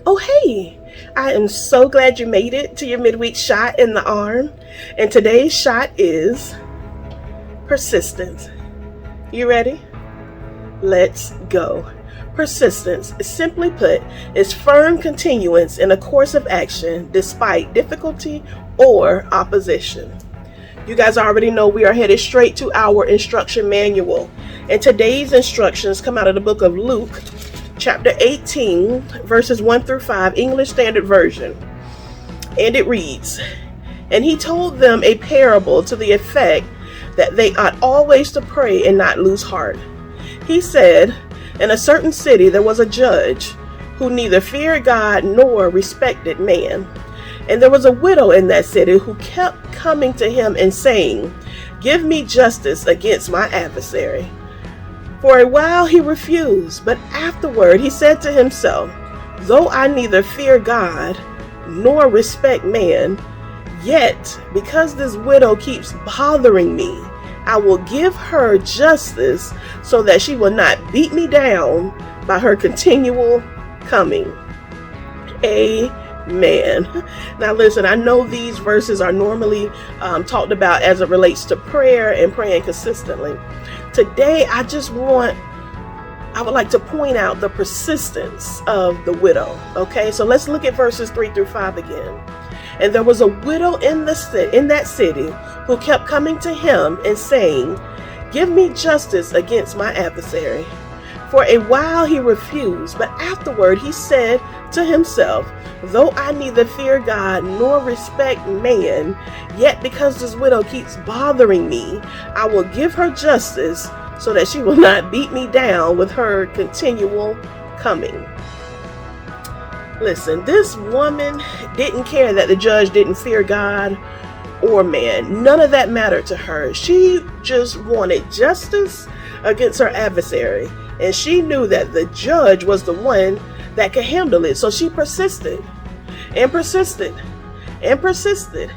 Oh, hey, I am so glad you made it to your midweek shot in the arm. And today's shot is persistence. You ready? Let's go. Persistence, simply put, is firm continuance in a course of action despite difficulty or opposition. You guys already know we are headed straight to our instruction manual. And today's instructions come out of the book of Luke, chapter 18, verses 1 through 5, English Standard Version. And it reads, "And he told them a parable to the effect that they ought always to pray and not lose heart. He said, in a certain city there was a judge who neither feared God nor respected man. And there was a widow in that city who kept coming to him and saying, 'Give me justice against my adversary.' For a while he refused, but afterward he said to himself, 'Though I neither fear God nor respect man, yet because this widow keeps bothering me, I will give her justice so that she will not beat me down by her continual coming.'" Amen. Now listen, I know these verses are normally talked about as it relates to prayer and praying consistently. Today, I would like to point out the persistence of the widow. Okay, so let's look at verses 3 through 5 again. "And there was a widow in that city who kept coming to him and saying, 'Give me justice against my adversary.' For a while he refused, but afterward he said to himself, 'Though I neither fear God nor respect man, yet because this widow keeps bothering me, I will give her justice so that she will not beat me down with her continual coming.'" Listen, this woman didn't care that the judge didn't fear God or man. None of that mattered to her. She just wanted justice against her adversary. And she knew that the judge was the one that could handle it. So she persisted and persisted and persisted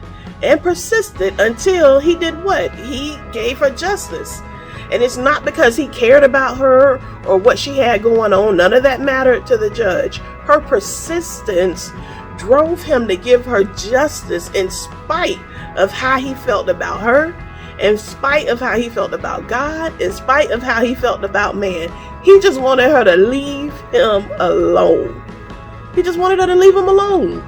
and persisted until he did what? He gave her justice. And it's not because he cared about her or what she had going on. None of that mattered to the judge. Her persistence drove him to give her justice in spite of how he felt about her, in spite of how he felt about God, in spite of how he felt about man. He just wanted her to leave him alone. He just wanted her to leave him alone.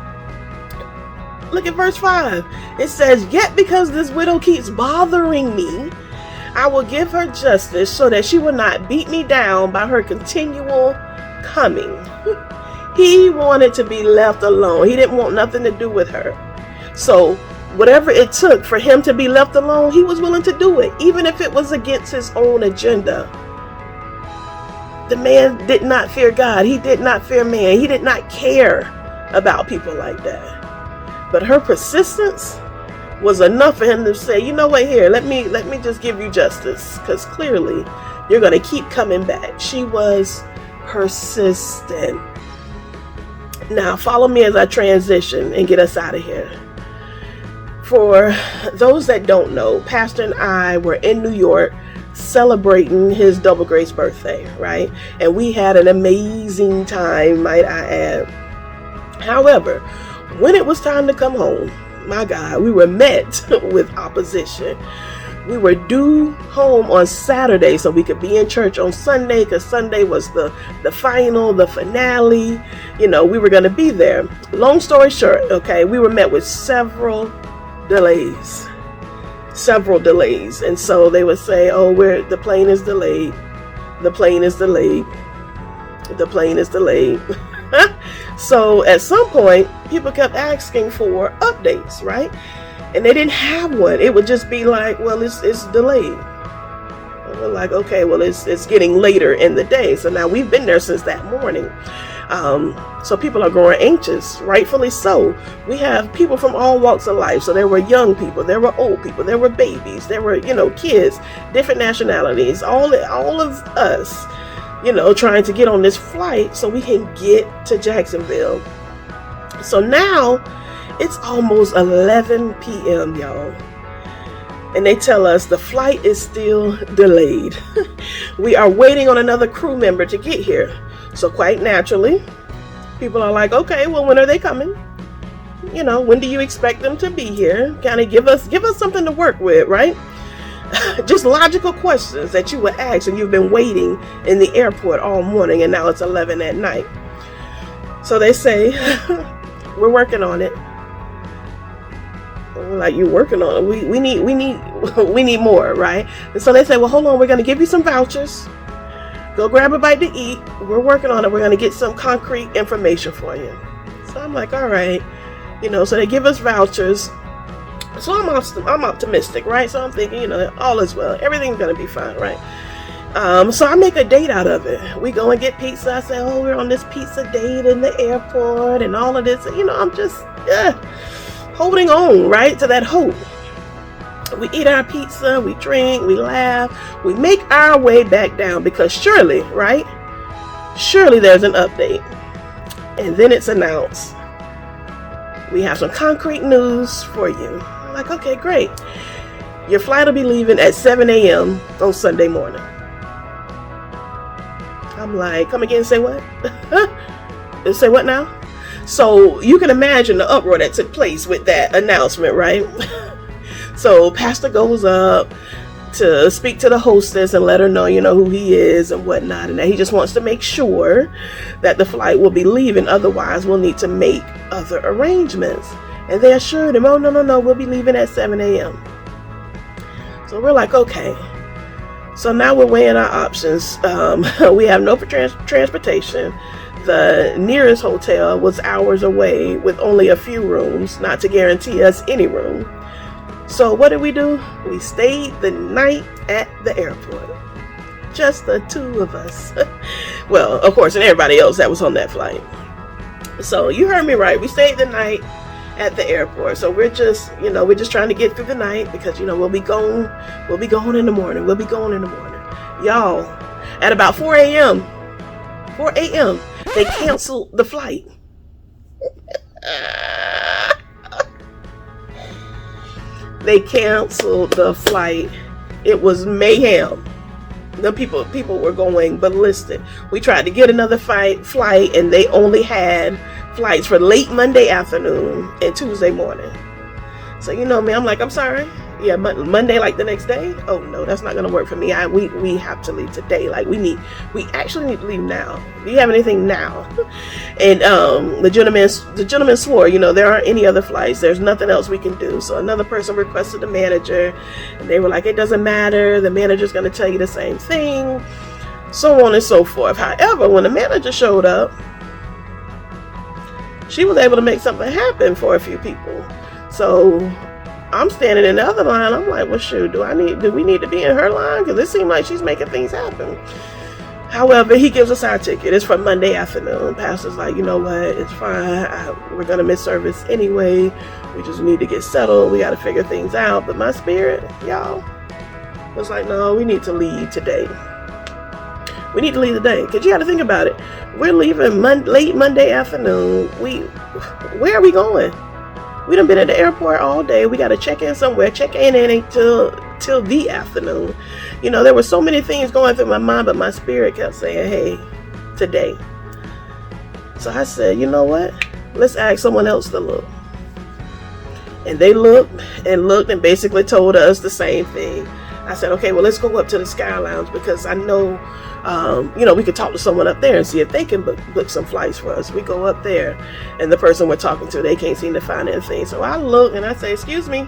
Look at verse 5. It says, "Yet because this widow keeps bothering me, I will give her justice so that she will not beat me down by her continual coming." He wanted to be left alone. He didn't want nothing to do with her. So whatever it took for him to be left alone, he was willing to do it, even if it was against his own agenda. The man did not fear God. He did not fear man. He did not care about people like that. But her persistence was enough for him to say, "You know what, here, let me just give you justice, because clearly you're going to keep coming back." She was persistent. Now follow me as I transition and get us out of here. For those that don't know, Pastor and I were in New York celebrating his double grace birthday, right? And we had an amazing time, might I add. However, when it was time to come home, my God, we were met with opposition. We were due home on Saturday so we could be in church on Sunday, because Sunday was the final, the finale. You know, we were going to be there. Long story short, okay, we were met with several delays. And so they would say, "Oh, the plane is delayed. The plane is delayed. The plane is delayed." So at some point, people kept asking for updates, right? And they didn't have one. It would just be like, "Well, it's delayed." And we're like, "Okay, well, it's getting later in the day." So now we've been there since that morning. So people are growing anxious, rightfully so. We have people from all walks of life. So there were young people, there were old people, there were babies, there were, kids, different nationalities, all of us, trying to get on this flight so we can get to Jacksonville. So now it's almost 11 p.m., y'all. And they tell us the flight is still delayed. We are waiting on another crew member to get here. So quite naturally, People are like, okay, well, when are they coming? You know, when do you expect them to be here? Kind of give us something to work with, right? Just logical questions that you would ask, and you've been waiting in the airport all morning, and now it's 11 at night. So they say, we're working on it. We're like, you're working on it. We need more, right? And so they say, well, hold on, we're going to give you some vouchers. Go grab a bite to eat. We're working on it. We're going to get some concrete information for you. So I'm like, all right. You know, so they give us vouchers. So I'm optimistic, right? So I'm thinking, you know, all is well. Everything's going to be fine, right? So I make a date out of it. We go and get pizza. I say, oh, we're on this pizza date in the airport and all of this. You know, I'm just holding on, right, to that hope. We eat our pizza, we drink, we laugh, we make our way back down because surely, right? Surely there's an update. And then it's announced, we have some concrete news for you. I'm like, okay, great. Your flight will be leaving at 7 a.m. on Sunday morning. I'm like, come again, say what? Say what now? So you can imagine the uproar that took place with that announcement, right? So pastor goes up to speak to the hostess and let her know, you know, who he is and whatnot, and that he just wants to make sure that the flight will be leaving. Otherwise, we'll need to make other arrangements. And they assured him, oh, no, we'll be leaving at 7 a.m. So we're like, okay. So now we're weighing our options. We have no transportation. The nearest hotel was hours away with only a few rooms, not to guarantee us any room. So what did we do? We stayed the night at the airport. Just the two of us. Well, of course, and everybody else that was on that flight. So you heard me right. We stayed the night at the airport. So we're just trying to get through the night because, you know, we'll be going in the morning. Y'all, at about 4 a.m., they canceled the flight. They canceled the flight. It was mayhem. The people were going ballistic. We tried to get another flight, and they only had flights for late Monday afternoon and Tuesday morning. So you know me, I'm like, I'm sorry. Yeah, Monday, like the next day. Oh no, that's not gonna work for me. We have to leave today. Like we actually need to leave now. Do you have anything now? And the gentleman swore, you know, there aren't any other flights. There's nothing else we can do. So another person requested the manager, and they were like, it doesn't matter. The manager's gonna tell you the same thing, so on and so forth. However, when the manager showed up, she was able to make something happen for a few people. So I'm standing in the other line. I'm like, well, shoot, do we need to be in her line? Because it seems like she's making things happen. However, he gives us our ticket. It's for Monday afternoon. Pastor's like, you know what? It's fine. We're going to miss service anyway. We just need to get settled. We got to figure things out. But my spirit, y'all, was like, no, we need to leave today. We need to leave today. Because you got to think about it. We're leaving late Monday afternoon. Where are we going? We done been at the airport all day. We got to check in somewhere. Check in until the afternoon. You know, there were so many things going through my mind, but my spirit kept saying, hey, today. So I said, you know what? Let's ask someone else to look. And they looked and basically told us the same thing. I said, okay, well, let's go up to the Sky Lounge because I know, we could talk to someone up there and see if they can book some flights for us. We go up there, and the person we're talking to, they can't seem to find anything. So I look and I say, excuse me,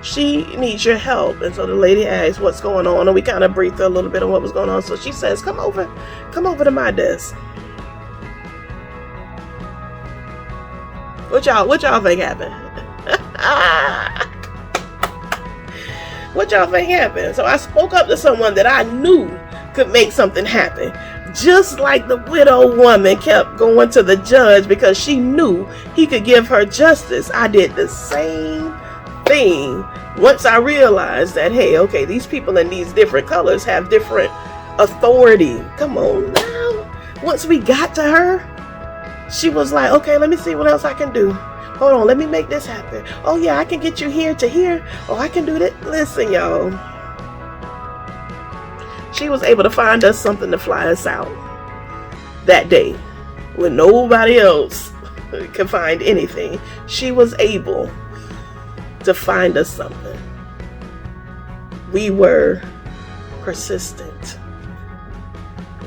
she needs your help. And so the lady asks what's going on, and we kind of briefed her a little bit on what was going on. So she says, come over to my desk. What y'all think happened? What y'all think happened? So I spoke up to someone that I knew could make something happen. Just like the widow woman kept going to the judge because she knew he could give her justice. I did the same thing once I realized that, hey, okay, these people in these different colors have different authority. Come on now. Once we got to her, she was like, okay, let me see what else I can do. Hold on, let me make this happen. Oh yeah, I can get you here to here. Oh, I can do that. Listen, y'all. She was able to find us something to fly us out. that day when nobody else could find anything. She was able to find us something. We were persistent.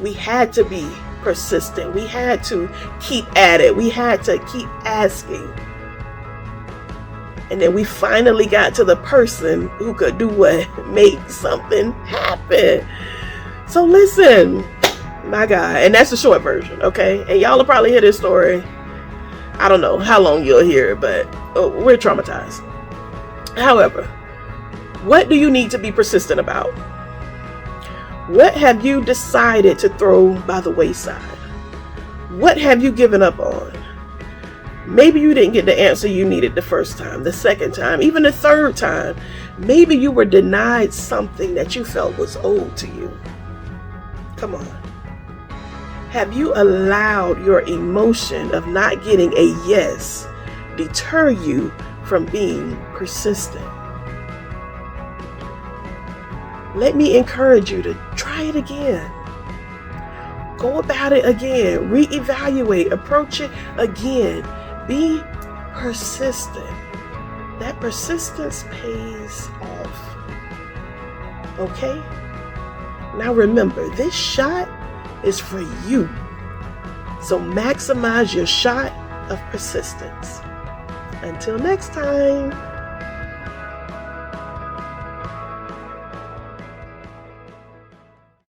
We had to be persistent. We had to keep at it. We had to keep asking. And then we finally got to the person who could do what? Make something happen. So listen, my God. And that's the short version, okay? And y'all will probably hear this story. I don't know how long you'll hear it, but we're traumatized. However, what do you need to be persistent about? What have you decided to throw by the wayside? What have you given up on? Maybe you didn't get the answer you needed the first time, the second time, even the third time. Maybe you were denied something that you felt was owed to you. Come on. Have you allowed your emotion of not getting a yes deter you from being persistent? Let me encourage you to try it again. Go about it again. Reevaluate. Approach it again. Be persistent. That persistence pays off. Okay? Now remember, this shot is for you. So maximize your shot of persistence. Until next time.